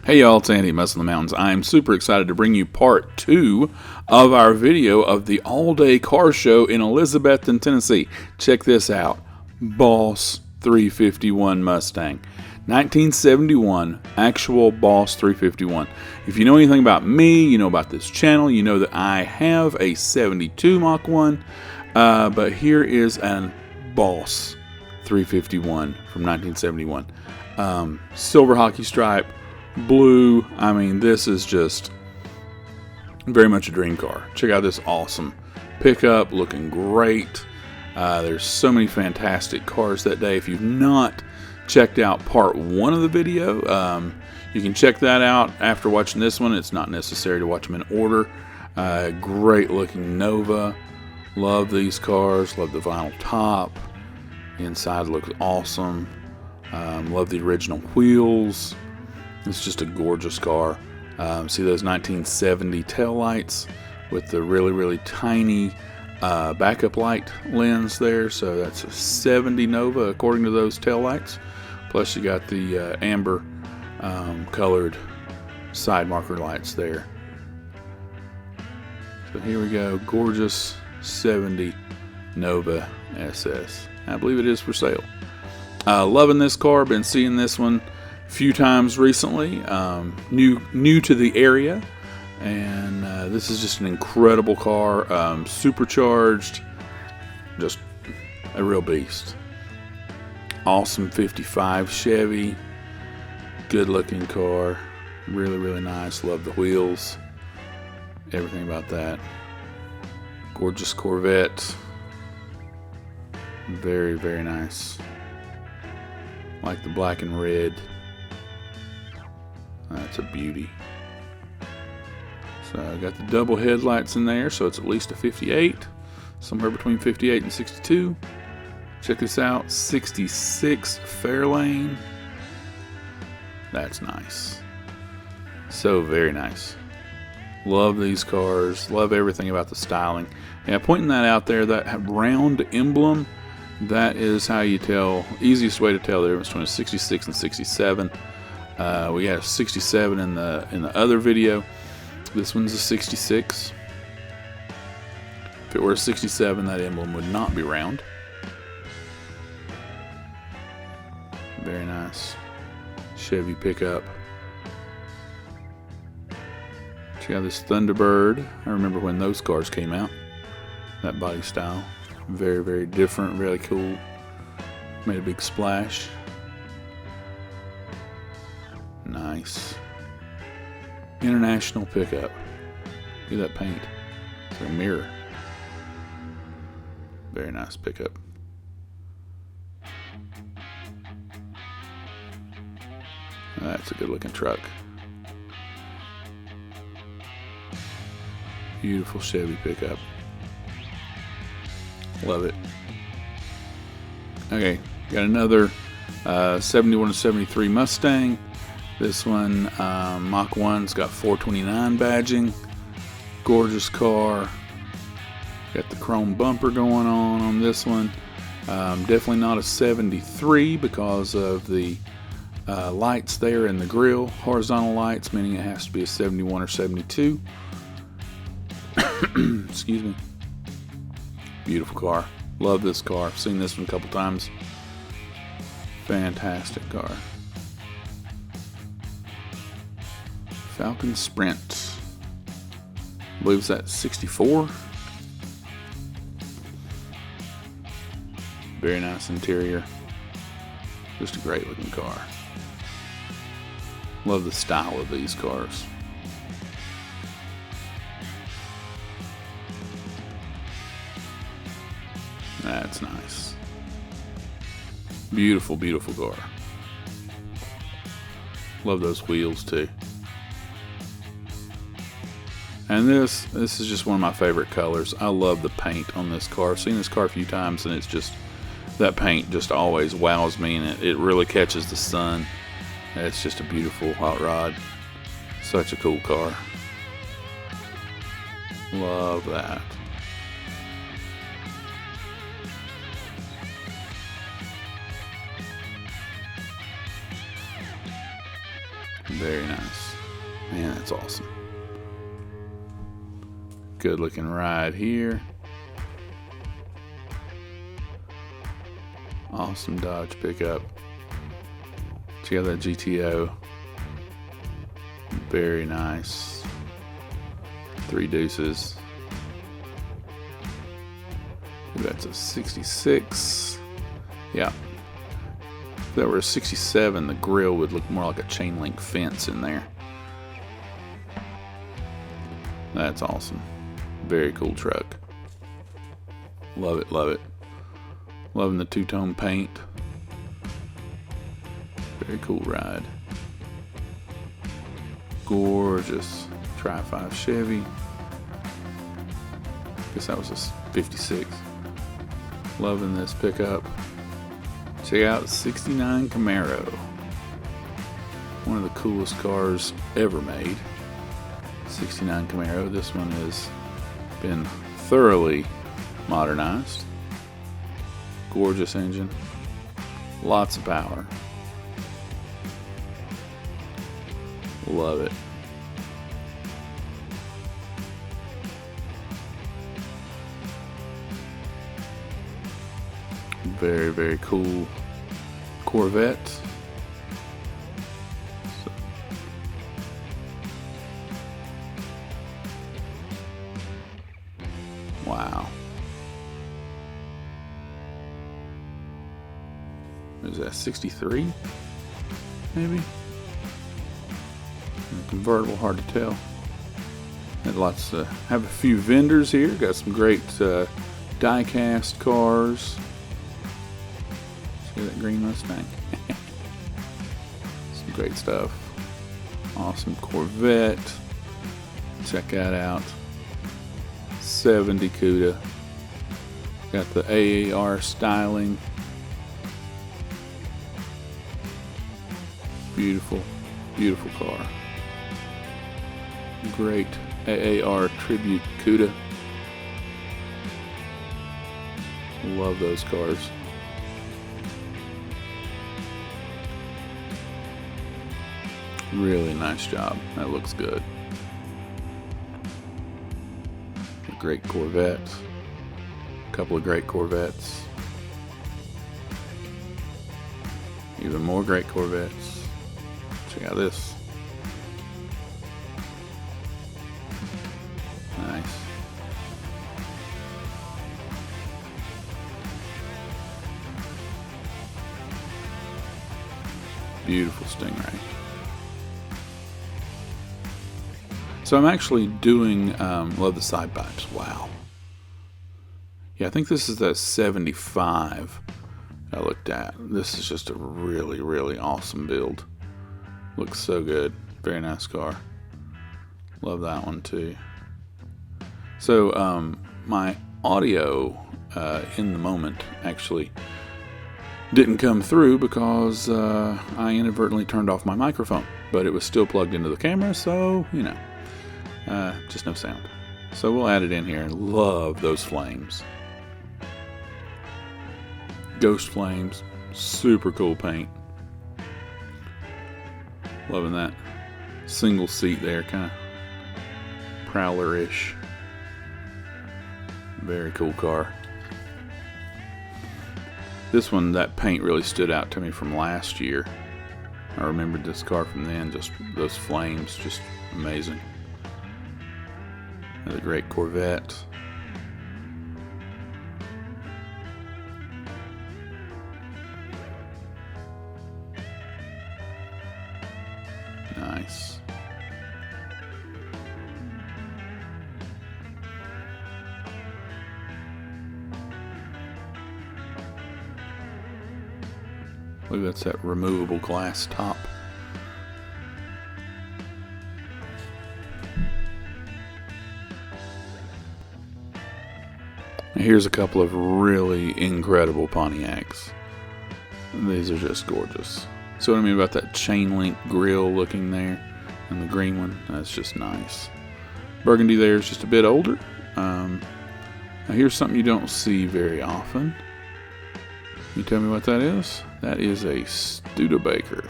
Hey y'all, it's Andy Muscle in the Mountains. I'm super excited to bring you part 2 of our video of the all-day car show in Elizabethton, Tennessee. Check this out. Boss 351 Mustang. 1971 actual Boss 351. If you know anything about me, you know about this channel, you know that I have a 72 Mach 1, but here is a Boss 351 from 1971. Silver hockey stripe, blue. I mean, this is just very much a dream car. Check out this awesome pickup, looking great. There's so many fantastic cars that day. If you've not checked out part 1 of the video, you can check that out after watching this one. It's not necessary to watch them in order. Great looking Nova. Love these cars. Love the vinyl top. Inside looks awesome. Love the original wheels. It's just a gorgeous car. See those 1970 taillights with the really tiny backup light lens there. So that's a 70 Nova according to those taillights. Plus you got the amber colored side marker lights there. So here we go. Gorgeous 70 Nova SS. I believe it is for sale. Loving this car. Been seeing this one a few times recently. New to the area, and this is just an incredible car. Supercharged, just a real beast. Awesome 55 Chevy. Good looking car. Really nice. Love the wheels. Everything about that. Gorgeous Corvette. Very nice. Like the black and red. That's a beauty. So I got the double headlights in there, so it's at least a 58. Somewhere between 58 and 62. Check this out. 66 Fairlane. That's nice. So very nice. Love these cars. Love everything about the styling. Yeah, pointing that out there, that round emblem, that is how you tell, easiest way to tell the difference between a 66 and 67. We had a 67 in the other video. This one's a 66. If it were a 67, that emblem would not be round. Very nice Chevy pickup. Check out this Thunderbird. I remember when those cars came out. That body style. Very different, really cool. Made a big splash. Nice. International pickup. Look at that paint. It's like a mirror. Very nice pickup. That's a good looking truck. Beautiful Chevy pickup. Love it. Okay, got another 71 to 73 Mustang. This one, Mach 1's got 429 badging. Gorgeous car. Got the chrome bumper going on this one. Definitely not a 73 because of the lights there in the grill. Horizontal lights, meaning it has to be a 71 or 72. Excuse me. Beautiful car. Love this car. I've seen this one a couple times. Fantastic car. Falcon Sprint. I believe it's at 64. Very nice interior. Just a great looking car. Love the style of these cars. That's nice. Beautiful car. Love those wheels too. And this is just one of my favorite colors. I love the paint on this car. I've seen this car a few times, and it's just, that paint just always wows me, and it really catches the sun. It's just a beautiful hot rod. Such a cool car. Love that. Very nice. Man, that's awesome. Good looking ride here. Awesome Dodge pickup. Check out that GTO. Very nice. 3 deuces. That's a 66. Yeah. If that were a 67, the grill would look more like a chain link fence in there. That's awesome. Very cool truck. Love it, love it. Loving the two-tone paint. Very cool ride. Gorgeous Tri-5 Chevy. Guess that was a 56. Loving this pickup. Check out the 69 Camaro. One of the coolest cars ever made. 69 Camaro. This one has been thoroughly modernized. Gorgeous engine. Lots of power. Love it. Very, very cool Corvette. Wow. Is that 63? Maybe? Convertible, hard to tell. Had lots have a few vendors here. Got some great die-cast cars. See that green Mustang? Some great stuff. Awesome Corvette. Check that out. 70 CUDA. Got the AAR styling. Beautiful, beautiful car. Great AAR tribute CUDA. Love those cars. Really nice job. That looks good. A great Corvette. A couple of great Corvettes. Even more great Corvettes. Check out this. Nice. Beautiful Stingray. So I'm actually doing, love the side pipes. Wow. Yeah, I think this is that 75 I looked at. This is just a really, really awesome build. Looks so good. Very nice car. Love that one too. So my audio in the moment actually didn't come through because I inadvertently turned off my microphone, but it was still plugged into the camera, so you know, just no sound. So we'll add it in here. Love those flames. Ghost flames. Super cool paint. Loving that single seat there, kind of prowler-ish. Very cool car. This one, that paint really stood out to me from last year. I remembered this car from then, just those flames, just amazing. Another great Corvette. Nice. Look, that's that removable glass top. Now here's a couple of really incredible Pontiacs. These are just gorgeous. So what I mean about that chain link grille looking there, and the green one, that's just nice. Burgundy there is just a bit older. Now here's something you don't see very often. You tell me what that is? That is a Studebaker.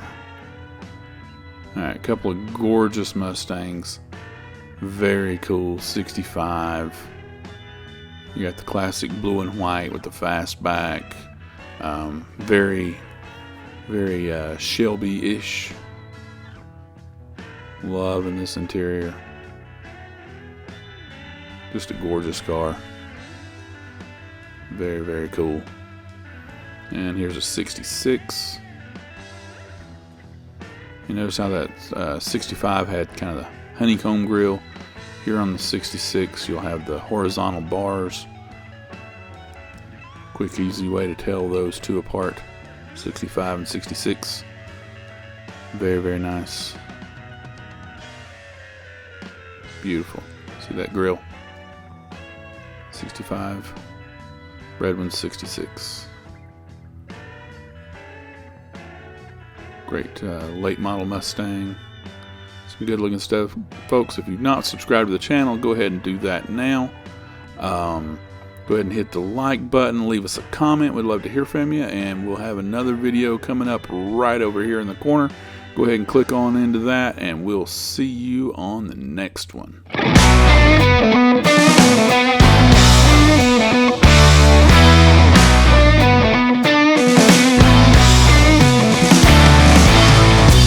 Alright, a couple of gorgeous Mustangs. Very cool. 65. You got the classic blue and white with the fastback. Very Shelby-ish. Loving this interior. Just a gorgeous car. Very cool. And here's a 66. You notice how that 65 had kind of the honeycomb grill. Here on the 66 you'll have the horizontal bars. Quick, easy way to tell those two apart. 65 and 66. Very nice. Beautiful. See that grill? 65. Red one's 66. Great late model Mustang. Some good looking stuff. Folks, if you've not subscribed to the channel, go ahead and do that now. Go ahead and hit the like button. Leave us a comment. We'd love to hear from you. And we'll have another video coming up right over here in the corner. Go ahead and click on into that, and we'll see you on the next one.